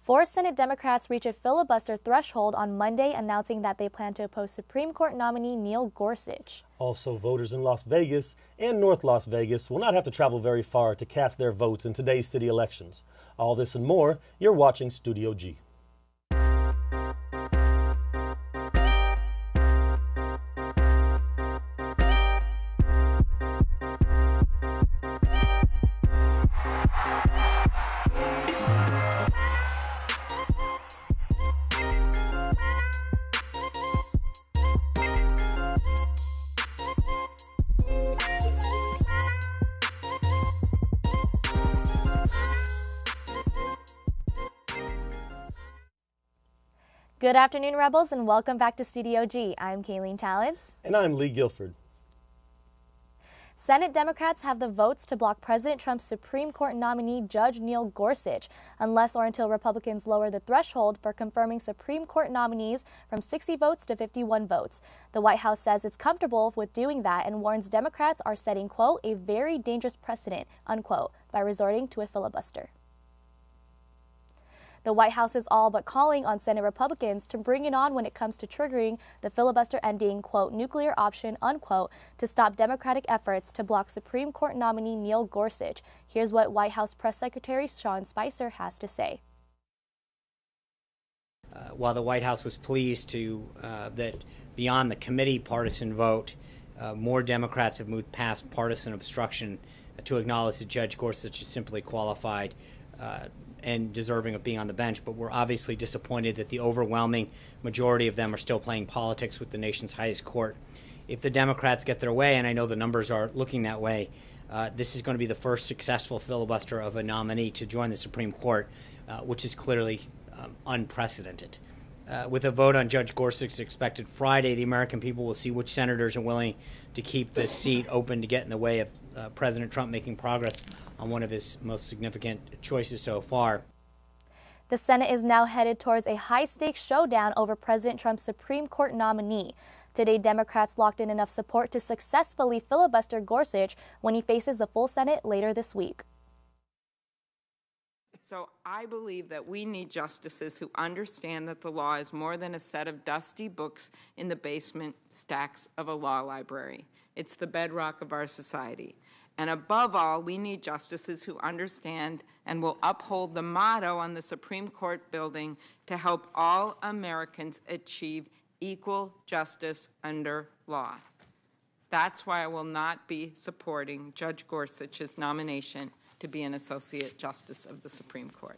Four Senate Democrats reached a filibuster threshold on Monday, announcing that they plan to oppose Supreme Court nominee Neil Gorsuch. Also, voters in Las Vegas and North Las Vegas will not have to travel very far to cast their votes in today's city elections. All this and more, you're watching Studio G. Good afternoon, Rebels, and welcome back to Studio G. I'm Kayleen Talents. And I'm Lee Guilford. Senate Democrats have the votes to block President Trump's Supreme Court nominee, Judge Neil Gorsuch, unless or until Republicans lower the threshold for confirming Supreme Court nominees from 60 votes to 51 votes. The White House says it's comfortable with doing that and warns Democrats are setting, quote, a very dangerous precedent, unquote, by resorting to a filibuster. The White House is all but calling on Senate Republicans to bring it on when it comes to triggering the filibuster ending, quote, nuclear option, unquote, to stop Democratic efforts to block Supreme Court nominee Neil Gorsuch. Here's what White House Press Secretary Sean Spicer has to say. While the White House was pleased that beyond the committee partisan vote, more Democrats have moved past partisan obstruction to acknowledge that Judge Gorsuch is simply qualified and deserving of being on the bench, but we're obviously disappointed that the overwhelming majority of them are still playing politics with the nation's highest court. If the Democrats get their way, and I know the numbers are looking that way, this is going to be the first successful filibuster of a nominee to join the Supreme Court, which is clearly unprecedented. With a vote on Judge Gorsuch expected Friday, the American people will see which senators are willing to keep this seat open to get in the way of President Trump making progress on one of his most significant choices so far. The Senate is now headed towards a high-stakes showdown over President Trump's Supreme Court nominee. Today, Democrats locked in enough support to successfully filibuster Gorsuch when he faces the full Senate later this week. So I believe that we need justices who understand that the law is more than a set of dusty books in the basement stacks of a law library. It's the bedrock of our society. And above all, we need justices who understand and will uphold the motto on the Supreme Court building to help all Americans achieve equal justice under law. That's why I will not be supporting Judge Gorsuch's nomination to be an Associate Justice of the Supreme Court.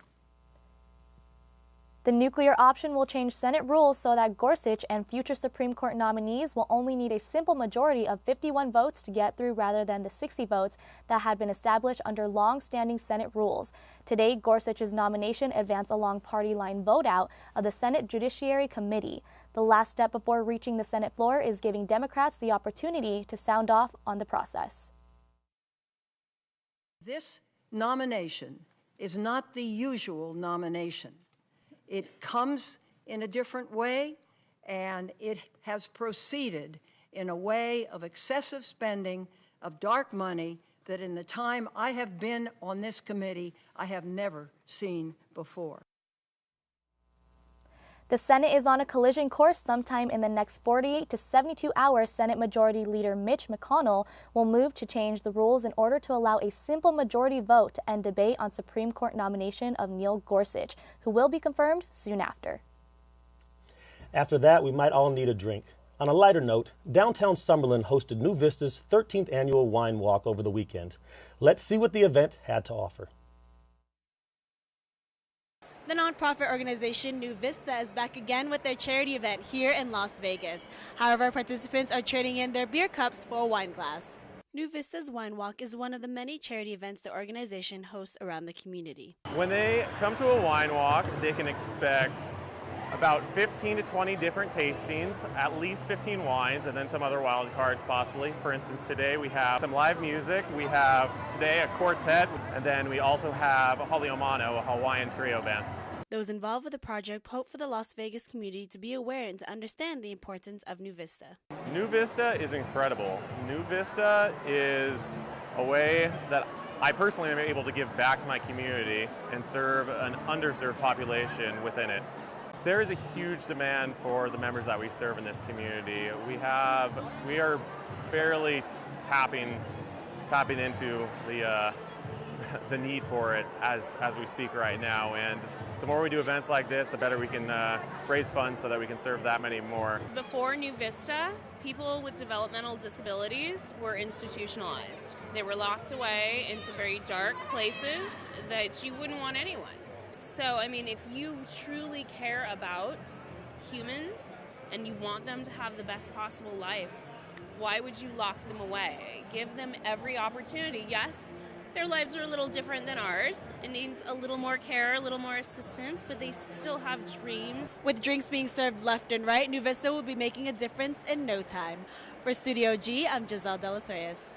The nuclear option will change Senate rules so that Gorsuch and future Supreme Court nominees will only need a simple majority of 51 votes to get through rather than the 60 votes that had been established under long-standing Senate rules. Today, Gorsuch's nomination advanced along party line vote out of the Senate Judiciary Committee. The last step before reaching the Senate floor is giving Democrats the opportunity to sound off on the process. This nomination is not the usual nomination. It comes in a different way, and it has proceeded in a way of excessive spending of dark money that in the time I have been on this committee, I have never seen before. The Senate is on a collision course. Sometime in the next 48 to 72 hours, Senate Majority Leader Mitch McConnell will move to change the rules in order to allow a simple majority vote to end debate on Supreme Court nomination of Neil Gorsuch, who will be confirmed soon after. After that, we might all need a drink. On a lighter note, downtown Summerlin hosted New Vista's 13th annual wine walk over the weekend. Let's see what the event had to offer. The nonprofit organization New Vista is back again with their charity event here in Las Vegas. However, participants are trading in their beer cups for a wine glass. New Vista's Wine Walk is one of the many charity events the organization hosts around the community. When they come to a wine walk, they can expect about 15 to 20 different tastings, at least 15 wines, and then some other wild cards possibly. For instance, today we have some live music. We have today a quartet, and then we also have a Haliomano, a Hawaiian trio band. Those involved with the project hope for the Las Vegas community to be aware and to understand the importance of New Vista. New Vista is incredible. New Vista is a way that I personally am able to give back to my community and serve an underserved population within it. There is a huge demand for the members that we serve in this community. We are barely tapping into the need for it as we speak right now, and the more we do events like this, the better we can raise funds so that we can serve that many more. Before New Vista, people with developmental disabilities were institutionalized. They were locked away into very dark places that you wouldn't want anyone. So, I mean, if you truly care about humans and you want them to have the best possible life, why would you lock them away? Give them every opportunity. Yes, their lives are a little different than ours. It needs a little more care, a little more assistance, but they still have dreams. With drinks being served left and right, New Vista will be making a difference in no time. For Studio G, I'm Giselle De Los Reyes.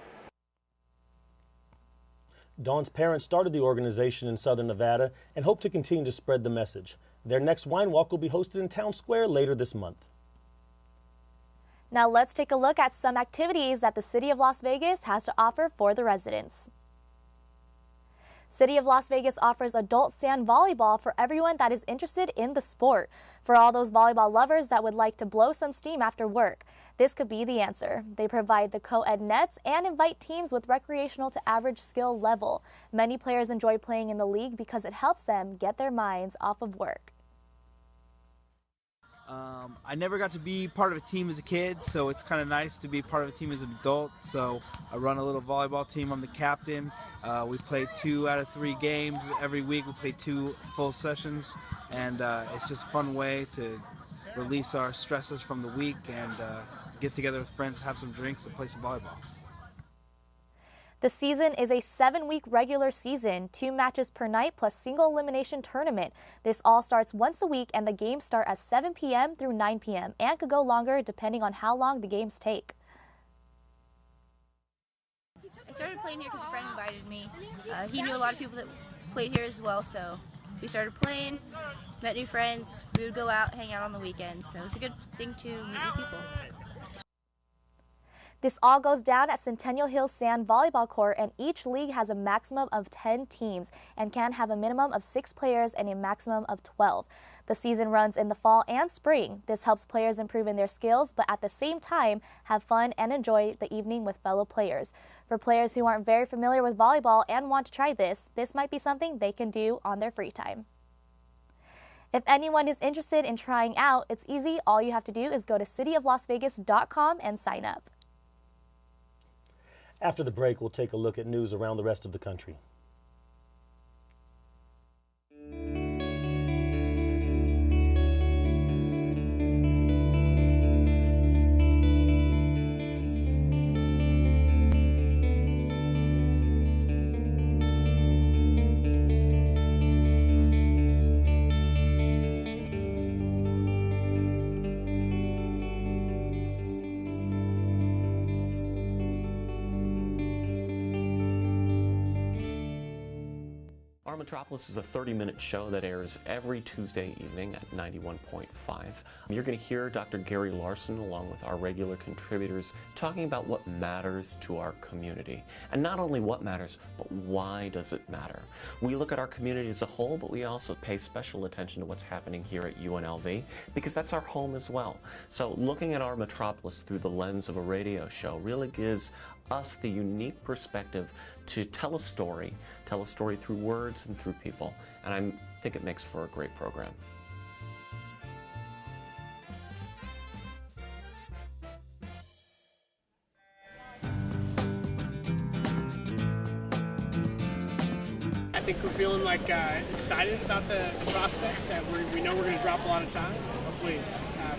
Dawn's parents started the organization in Southern Nevada and hope to continue to spread the message. Their next wine walk will be hosted in Town Square later this month. Now let's take a look at some activities that the City of Las Vegas has to offer for the residents. City of Las Vegas offers adult sand volleyball for everyone that is interested in the sport. For all those volleyball lovers that would like to blow some steam after work, this could be the answer. They provide the co-ed nets and invite teams with recreational to average skill level. Many players enjoy playing in the league because it helps them get their minds off of work. I never got to be part of a team as a kid, so it's kind of nice to be part of a team as an adult. So I run a little volleyball team. I'm the captain. We play 2 out of 3 games every week. We play 2 full sessions, and it's just a fun way to release our stresses from the week and get together with friends, have some drinks, and play some volleyball. The season is a 7-week regular season, 2 matches per night plus single elimination tournament. This all starts once a week and the games start at 7 p.m. through 9 p.m. and could go longer depending on how long the games take. I started playing here because a friend invited me. He knew a lot of people that played here as well, so we started playing, met new friends. We would go out, hang out on the weekends, so it was a good thing to meet new people. This all goes down at Centennial Hills Sand Volleyball Court, and each league has a maximum of 10 teams and can have a minimum of 6 players and a maximum of 12. The season runs in the fall and spring. This helps players improve in their skills, but at the same time have fun and enjoy the evening with fellow players. For players who aren't very familiar with volleyball and want to try this might be something they can do on their free time. If anyone is interested in trying out, it's easy. All you have to do is go to cityoflasvegas.com and sign up. After the break, we'll take a look at news around the rest of the country. Our Metropolis is a 30-minute show that airs every Tuesday evening at 91.5. You're going to hear Dr. Gary Larson along with our regular contributors talking about what matters to our community. And not only what matters, but why does it matter? We look at our community as a whole, but we also pay special attention to what's happening here at UNLV because that's our home as well. So looking at our Metropolis through the lens of a radio show really gives us the unique perspective to tell a story through words and through people, and I think it makes for a great program. I think we're feeling like excited about the prospects. We know we're going to drop a lot of time, hopefully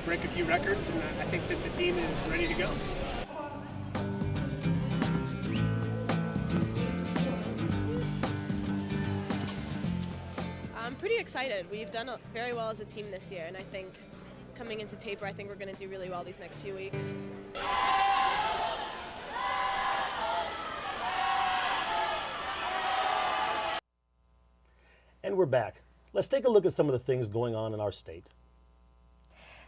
break a few records, and I think that the team is ready to go. I'm pretty excited. We've done very well as a team this year, and I think coming into Taper, I think we're going to do really well these next few weeks. And we're back. Let's take a look at some of the things going on in our state.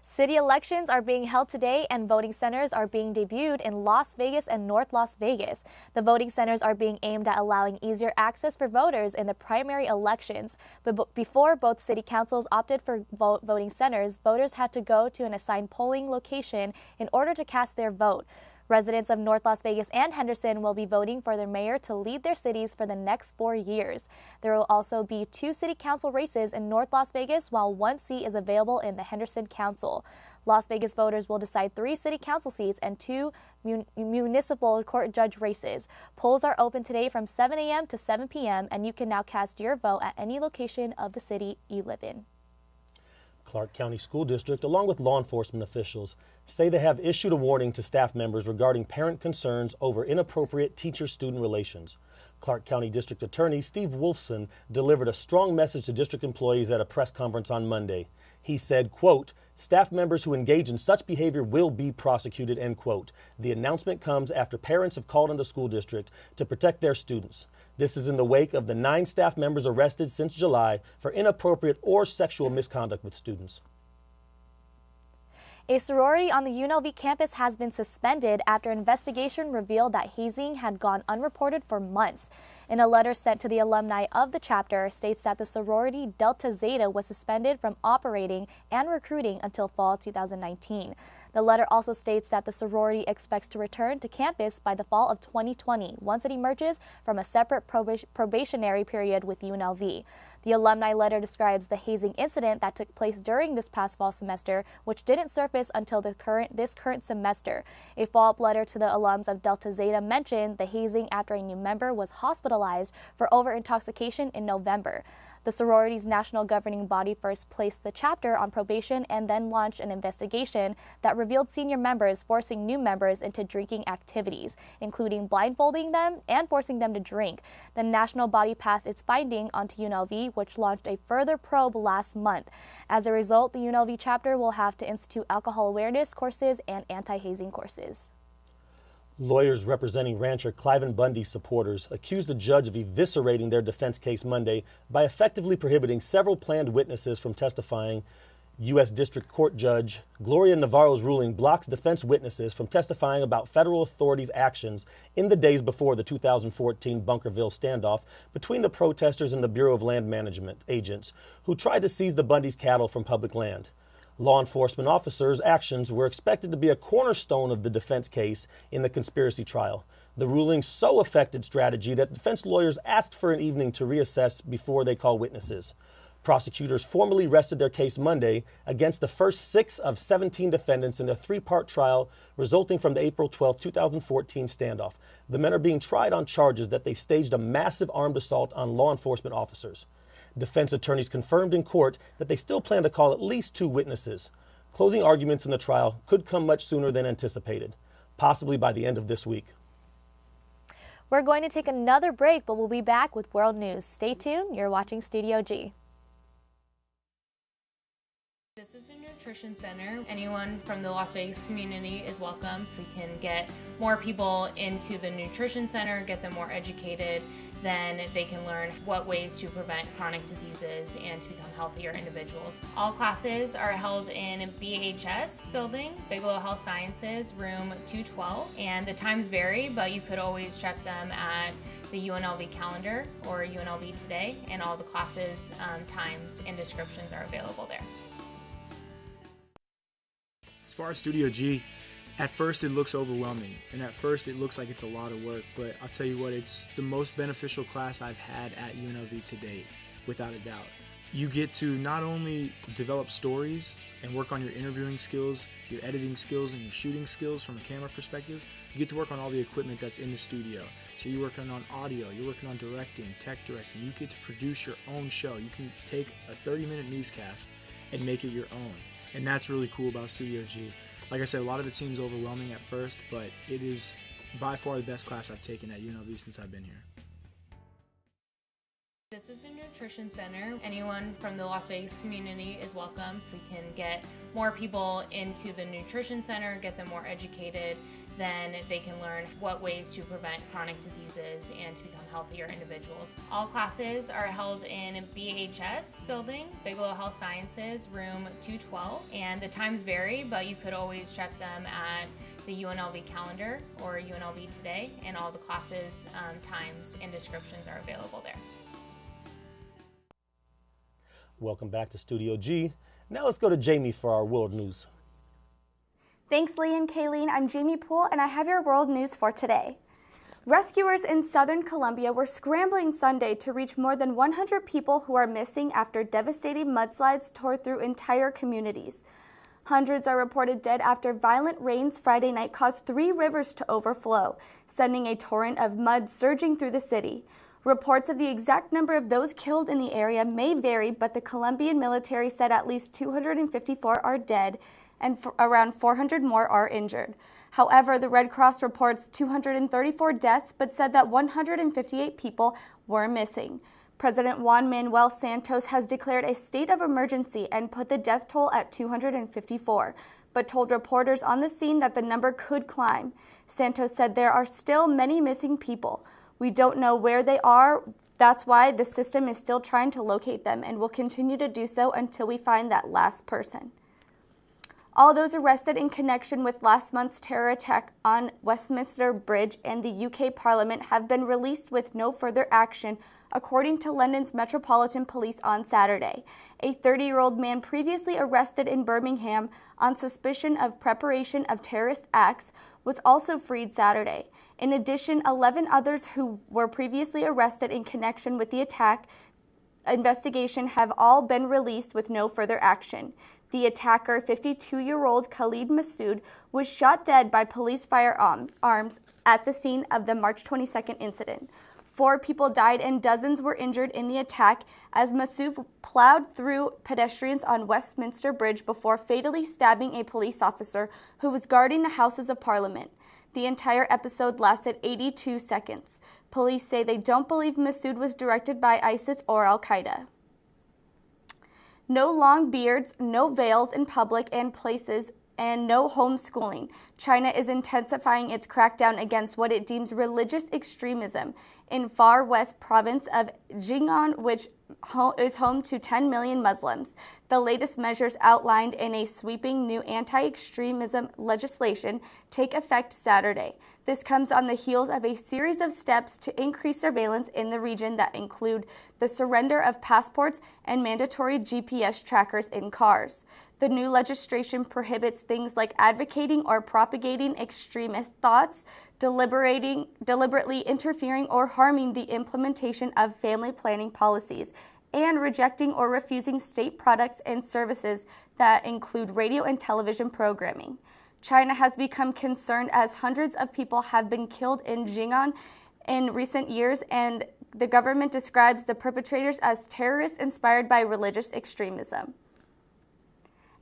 City elections are being held today and voting centers are being debuted in Las Vegas and North Las Vegas. The voting centers are being aimed at allowing easier access for voters in the primary elections. But before both city councils opted for voting centers, voters had to go to an assigned polling location in order to cast their vote. Residents of North Las Vegas and Henderson will be voting for their mayor to lead their cities for the next 4 years. There will also be 2 city council races in North Las Vegas, while 1 seat is available in the Henderson Council. Las Vegas voters will decide 3 city council seats and 2 municipal court judge races. Polls are open today from 7 a.m. to 7 p.m., and you can now cast your vote at any location of the city you live in. Clark County School District, along with law enforcement officials, say they have issued a warning to staff members regarding parent concerns over inappropriate teacher-student relations. Clark County District Attorney Steve Wolfson delivered a strong message to district employees at a press conference on Monday. He said, quote, "Staff members who engage in such behavior will be prosecuted," end quote. The announcement comes after parents have called on the school district to protect their students. This is in the wake of the 9 staff members arrested since July for inappropriate or sexual misconduct with students. A sorority on the UNLV campus has been suspended after an investigation revealed that hazing had gone unreported for months. In a letter sent to the alumni of the chapter, states that the sorority Delta Zeta was suspended from operating and recruiting until fall 2019. The letter also states that the sorority expects to return to campus by the fall of 2020, once it emerges from a separate probationary period with UNLV. The alumni letter describes the hazing incident that took place during this past fall semester, which didn't surface until this current semester. A follow-up letter to the alums of Delta Zeta mentioned the hazing after a new member was hospitalized for over-intoxication in November. The sorority's national governing body first placed the chapter on probation and then launched an investigation that revealed senior members forcing new members into drinking activities, including blindfolding them and forcing them to drink. The national body passed its finding onto UNLV, which launched a further probe last month. As a result, the UNLV chapter will have to institute alcohol awareness courses and anti-hazing courses. Lawyers representing rancher Cliven Bundy supporters accused a judge of eviscerating their defense case Monday by effectively prohibiting several planned witnesses from testifying. U.S. District Court Judge Gloria Navarro's ruling blocks defense witnesses from testifying about federal authorities' actions in the days before the 2014 Bunkerville standoff between the protesters and the Bureau of Land Management agents who tried to seize the Bundys' cattle from public land. Law enforcement officers' actions were expected to be a cornerstone of the defense case in the conspiracy trial. The ruling so affected strategy that defense lawyers asked for an evening to reassess before they call witnesses. Prosecutors formally rested their case Monday against the first 6 of 17 defendants in a 3-part trial resulting from the April 12, 2014 standoff. The men are being tried on charges that they staged a massive armed assault on law enforcement officers. Defense attorneys confirmed in court that they still plan to call at least 2 witnesses. Closing arguments in the trial could come much sooner than anticipated, possibly by the end of this week. We're going to take another break, but we'll be back with world news. Stay tuned. You're watching Studio G. This is a nutrition center. Anyone from the Las Vegas community is welcome. We can get more people into the nutrition center, get them more educated, then they can learn what ways to prevent chronic diseases and to become healthier individuals. All classes are held in BHS building, Bigelow Health Sciences, room 212, and the times vary, but you could always check them at the UNLV calendar or UNLV Today, and all the classes, times, and descriptions are available there. As far as Studio G, at first it looks overwhelming, and at first it looks like it's a lot of work, but I'll tell you what, it's the most beneficial class I've had at UNLV to date, without a doubt. You get to not only develop stories and work on your interviewing skills, your editing skills, and your shooting skills from a camera perspective, you get to work on all the equipment that's in the studio. So you're working on audio, you're working on directing, tech directing, you get to produce your own show. You can take a 30-minute newscast and make it your own. And that's really cool about Studio G. Like I said, a lot of it seems overwhelming at first, but it is by far the best class I've taken at UNLV since I've been here. This is a nutrition center. Anyone from the Las Vegas community is welcome. We can get more people into the nutrition center, get them more educated, then they can learn what ways to prevent chronic diseases and to become healthier individuals. All classes are held in BHS building, Bigelow Health Sciences, room 212, and the times vary, but you could always check them at the UNLV calendar or UNLV Today, and all the classes, times, and descriptions are available there. Welcome back to Studio G. Now let's go to Jamie for our world news. Thanks, Lee and Kayleen. I'm Jamie Poole, and I have your world news for today. Rescuers in southern Colombia were scrambling Sunday to reach more than 100 people who are missing after devastating mudslides tore through entire communities. Hundreds are reported dead after violent rains Friday night caused 3 rivers to overflow, sending a torrent of mud surging through the city. Reports of the exact number of those killed in the area may vary, but the Colombian military said at least 254 are dead and around 400 more are injured. However, the Red Cross reports 234 deaths, but said that 158 people were missing. President Juan Manuel Santos has declared a state of emergency and put the death toll at 254, but told reporters on the scene that the number could climb. Santos said there are still many missing people. We don't know where they are. That's why the system is still trying to locate them and will continue to do so until we find that last person. All those arrested in connection with last month's terror attack on Westminster Bridge and the UK Parliament have been released with no further action, according to London's Metropolitan Police on Saturday. A 30-year-old man previously arrested in Birmingham on suspicion of preparation of terrorist acts was also freed Saturday. In addition, 11 others who were previously arrested in connection with the attack investigation have all been released with no further action. The attacker, 52-year-old Khalid Massoud, was shot dead by police firearms at the scene of the March 22nd incident. 4 people died and dozens were injured in the attack as Massoud plowed through pedestrians on Westminster Bridge before fatally stabbing a police officer who was guarding the Houses of Parliament. The entire episode lasted 82 seconds. Police say they don't believe Massoud was directed by ISIS or Al-Qaeda. No long beards, no veils in public and places, and no homeschooling. China is intensifying its crackdown against what it deems religious extremism in far west province of Jiangnan, which is home to 10 million Muslims. The latest measures outlined in a sweeping new anti-extremism legislation take effect Saturday. This comes on the heels of a series of steps to increase surveillance in the region that include the surrender of passports and mandatory GPS trackers in cars. The new legislation prohibits things like advocating or propagating extremist thoughts, deliberately interfering or harming the implementation of family planning policies, and rejecting or refusing state products and services that include radio and television programming. China has become concerned as hundreds of people have been killed in Jiangnan in recent years, and the government describes the perpetrators as terrorists inspired by religious extremism.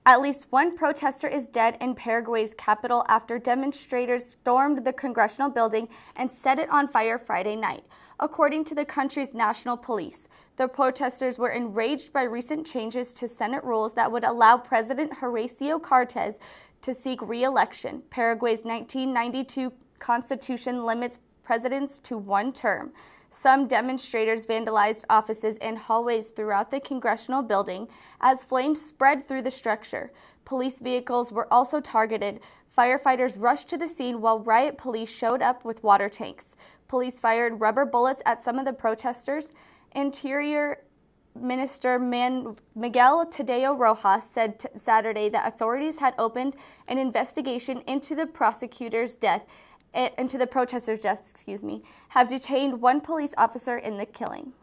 At least one protester is dead in Paraguay's capital after demonstrators stormed the congressional building and set it on fire Friday night, according to the country's national police. The protesters were enraged by recent changes to Senate rules that would allow President Horacio Cartes to seek re-election. Paraguay's 1992 constitution limits presidents to 1 term. Some demonstrators vandalized offices and hallways throughout the congressional building as flames spread through the structure. Police vehicles were also targeted. Firefighters rushed to the scene while riot police showed up with water tanks. Police fired rubber bullets at some of the protesters. Interior Minister Miguel Tadeo Rojas said Saturday that authorities had opened an investigation into the protesters' death, have detained 1 police officer in the killing.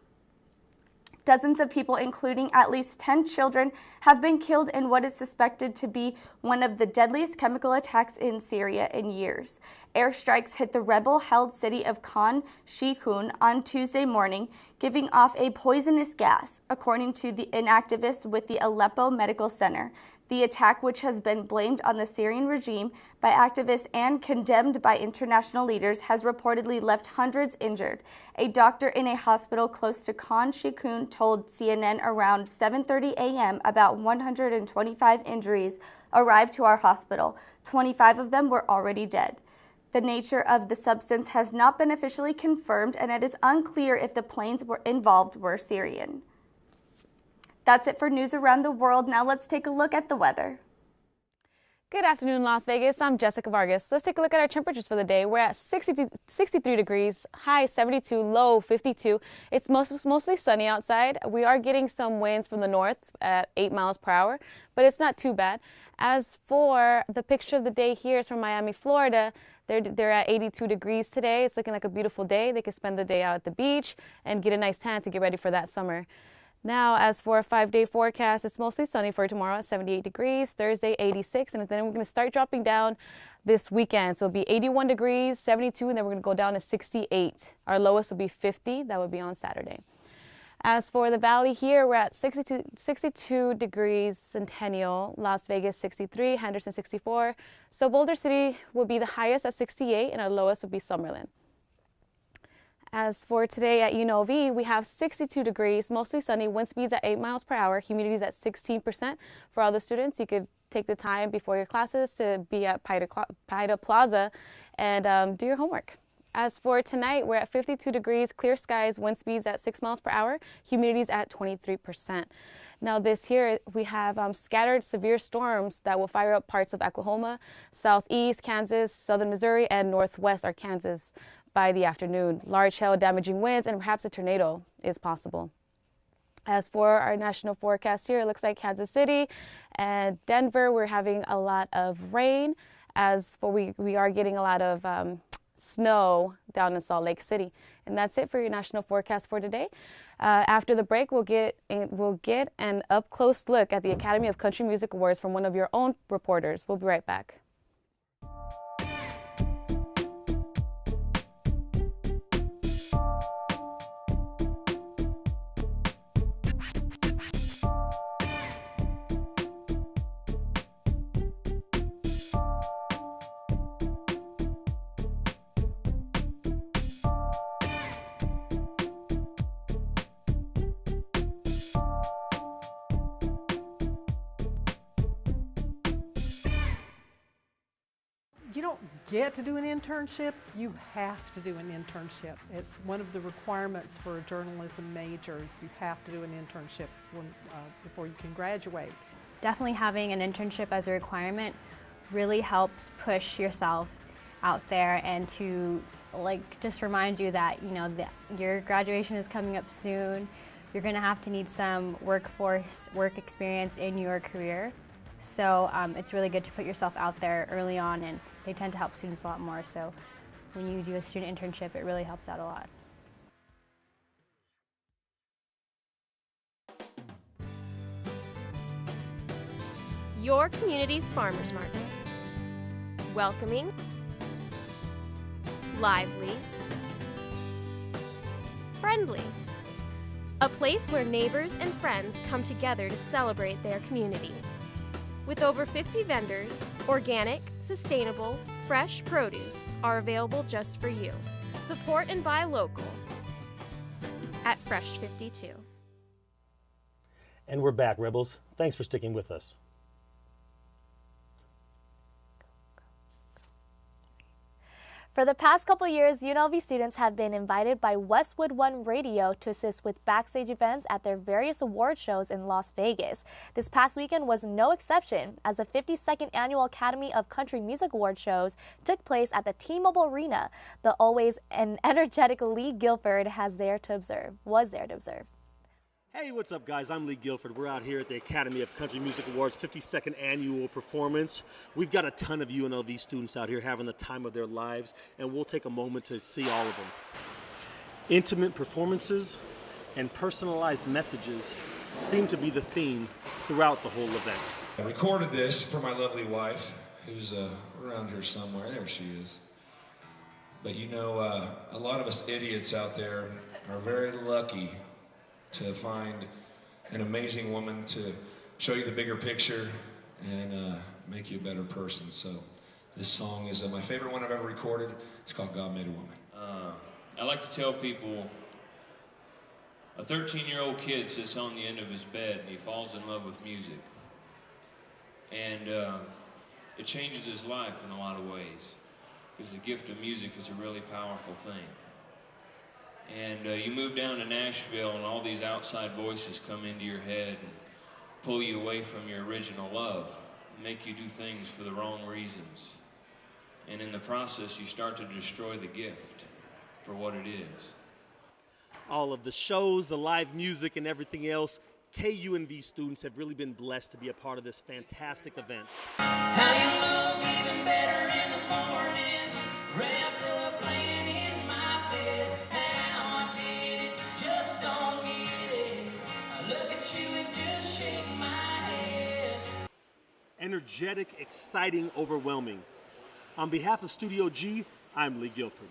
Dozens of people, including at least 10 children, have been killed in what is suspected to be one of the deadliest chemical attacks in Syria in years. Airstrikes hit the rebel-held city of Khan Sheikhoun on Tuesday morning, giving off a poisonous gas, according to an activist with the Aleppo Medical Center. The attack, which has been blamed on the Syrian regime by activists and condemned by international leaders, has reportedly left hundreds injured. A doctor in a hospital close to Khan Sheikhoun told CNN around 7:30 a.m. about 125 injuries arrived to our hospital. 25 of them were already dead. The nature of the substance has not been officially confirmed, and it is unclear if the planes involved were Syrian. That's it for news around the world. Now let's take a look at the weather. Good afternoon, Las Vegas. I'm Jessica Vargas. Let's take a look at our temperatures for the day. We're at 63 degrees, high 72, low 52. It's mostly sunny outside. We are getting some winds from the north at 8 miles per hour, but it's not too bad. As for the picture of the day here is from Miami, Florida. They're at 82 degrees today. It's looking like a beautiful day. They can spend the day out at the beach and get a nice tan to get ready for that summer. Now, as for a 5-day forecast, it's mostly sunny for tomorrow at 78 degrees, Thursday 86, and then we're going to start dropping down this weekend. So it'll be 81 degrees, 72, and then we're going to go down to 68. Our lowest will be 50. That would be on Saturday. As for the valley here, we're at 62 degrees Centennial, Las Vegas 63, Henderson 64. So Boulder City will be the highest at 68, and our lowest will be Summerlin. As for today at UNLV, we have 62 degrees, mostly sunny, wind speeds at 8 miles per hour, humidity is at 16%. For all the students, you could take the time before your classes to be at Paida Plaza and do your homework. As for tonight, we're at 52 degrees, clear skies, wind speeds at 6 miles per hour, humidity is at 23%. Now this year, we have scattered severe storms that will fire up parts of Oklahoma, southeast Kansas, southern Missouri, and northwest Arkansas by the afternoon. Large hail, damaging winds, and perhaps a tornado is possible. As for our national forecast here, it looks like Kansas City and Denver, we're having a lot of rain. As for we are getting a lot of snow down in Salt Lake City. And that's it for your national forecast for today. After the break, we'll get an up-close look at the Academy of Country Music Awards from one of your own reporters. We'll be right back. You don't get to do an internship, you have to do an internship. It's one of the requirements for a journalism major is you have to do an internship before you can graduate. Definitely having an internship as a requirement really helps push yourself out there and to just remind you that your graduation is coming up soon. You're going to have to need some work experience in your career. So it's really good to put yourself out there early on, and they tend to help students a lot more. So when you do a student internship, it really helps out a lot. Your community's farmers market. Welcoming, lively, friendly. A place where neighbors and friends come together to celebrate their community. With over 50 vendors, organic, sustainable, fresh produce are available just for you. Support and buy local at Fresh 52. And we're back, Rebels. Thanks for sticking with us. For the past couple years, UNLV students have been invited by Westwood One Radio to assist with backstage events at their various award shows in Las Vegas. This past weekend was no exception, as the 52nd Annual Academy of Country Music Award shows took place at the T-Mobile Arena. The always energetic Lee Guilford was there to observe. Hey, what's up, guys? I'm Lee Guilford. We're out here at the Academy of Country Music Awards 52nd annual performance. We've got a ton of UNLV students out here having the time of their lives, and we'll take a moment to see all of them. Intimate performances and personalized messages seem to be the theme throughout the whole event. I recorded this for my lovely wife, who's around here somewhere. There she is. But a lot of us idiots out there are very lucky to find an amazing woman to show you the bigger picture and make you a better person. So this song is my favorite one I've ever recorded. It's called God Made a Woman. I like to tell people, a 13-year-old kid sits on the end of his bed and he falls in love with music. And it changes his life in a lot of ways. because the gift of music is a really powerful thing. And you move down to Nashville and all these outside voices come into your head and pull you away from your original love, make you do things for the wrong reasons. And in the process, you start to destroy the gift for what it is. All of the shows, the live music, and everything else, KUNV students have really been blessed to be a part of this fantastic event. How you look even better in the morning, wrapped up laying in my bed. How I did it, just don't get it. I look at you and just shake my head. Energetic, exciting, overwhelming. On behalf of Studio G, I'm Lee Guilford.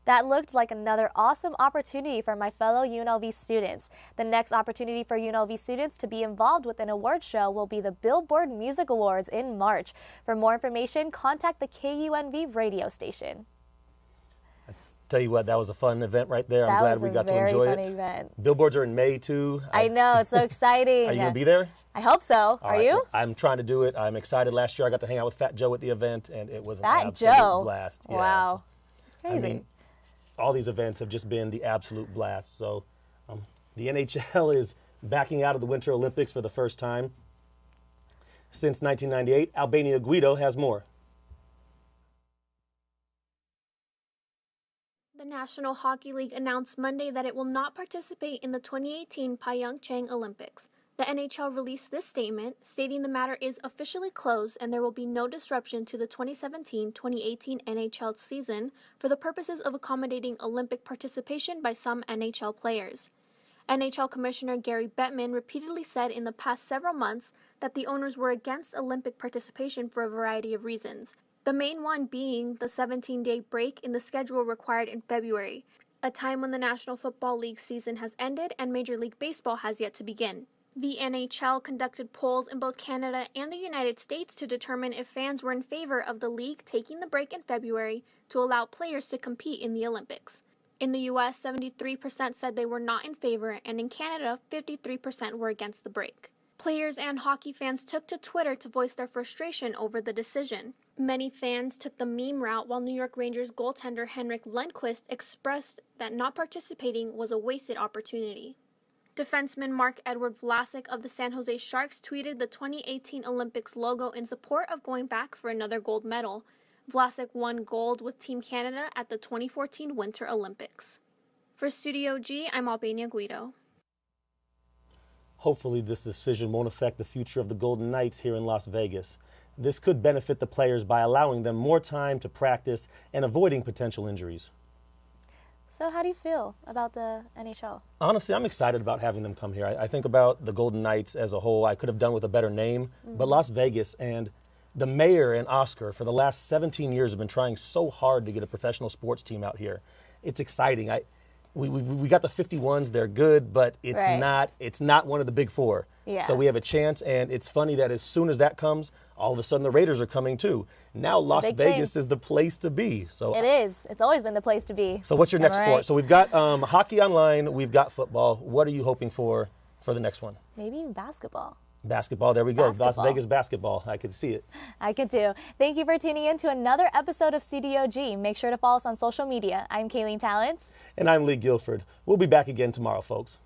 That looked like another awesome opportunity for my fellow UNLV students. The next opportunity for UNLV students to be involved with an award show will be the Billboard Music Awards in March. For more information, contact the KUNV radio station. Tell you what, that was a fun event right there. I'm glad we got to enjoy it. That was a very fun event. Billboards are in May too. I know, it's so exciting. Are you going to be there? I hope so. Are you? I'm trying to do it. I'm excited. Last year I got to hang out with Fat Joe at the event, and it was an Fat absolute Joe. blast. Yeah, wow. It's crazy. I mean, all these events have just been the absolute blast. So the NHL is backing out of the Winter Olympics for the first time since 1998. Albania Guido has more. The National Hockey League announced Monday that it will not participate in the 2018 Pyeongchang Olympics. The NHL released this statement, stating the matter is officially closed and there will be no disruption to the 2017-2018 NHL season for the purposes of accommodating Olympic participation by some NHL players. NHL Commissioner Gary Bettman repeatedly said in the past several months that the owners were against Olympic participation for a variety of reasons, the main one being the 17-day break in the schedule required in February, a time when the National Football League season has ended and Major League Baseball has yet to begin. The NHL conducted polls in both Canada and the United States to determine if fans were in favor of the league taking the break in February to allow players to compete in the Olympics. In the U.S., 73% said they were not in favor, and in Canada, 53% were against the break. Players and hockey fans took to Twitter to voice their frustration over the decision. Many fans took the meme route, while New York Rangers goaltender Henrik Lundqvist expressed that not participating was a wasted opportunity. Defenseman Marc-Edouard Vlasic of the San Jose Sharks tweeted the 2018 Olympics logo in support of going back for another gold medal. Vlasic won gold with Team Canada at the 2014 Winter Olympics. For Studio G, I'm Albania Guido. Hopefully this decision won't affect the future of the Golden Knights here in Las Vegas. This could benefit the players by allowing them more time to practice and avoiding potential injuries. So how do you feel about the NHL? Honestly, I'm excited about having them come here. I think about the Golden Knights as a whole. I could have done with a better name, but Las Vegas and the mayor and Oscar for the last 17 years have been trying so hard to get a professional sports team out here. It's exciting. We got the 51s. They're good, but it's not one of the big four. Yeah. So we have a chance, and it's funny that as soon as that comes, all of a sudden the Raiders are coming too. Now Las Vegas is the place to be. So it is. It's always been the place to be. So what's your next sport? So we've got hockey online. We've got football. What are you hoping for the next one? Maybe even basketball. Basketball. There we go. Las Vegas basketball. I could see it. I could too. Thank you for tuning in to another episode of Studio G. Make sure to follow us on social media. I'm Kayleen Talents. And I'm Lee Guilford. We'll be back again tomorrow, folks.